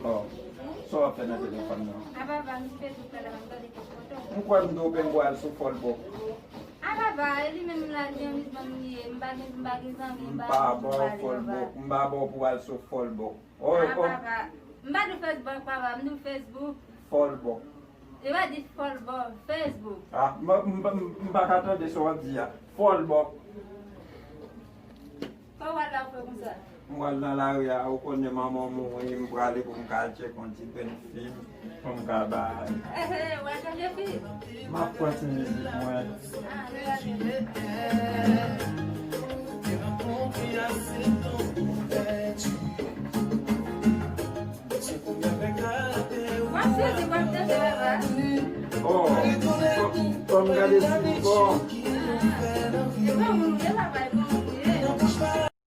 Oh, so ape na telefon no. Ababa Facebook la mandali ko photo. Mkwando bengwal su folbo. Ababa eli memlali mbagi zangi Mbabo folbo, mbabo pual su folbo. Oh, Ababa mbadu Facebook baba mdu Facebook. folbo. Ewa di folbo Facebook. Ah, mbakata de so dia. Folbo. Ko wala ko kumsa. Mwala la ya au konye mama mu imbrale pour m'kache konti ben film pour m'kaba. Wala je fi. Ma pointe musique moi. Oh, comme regarder si bon.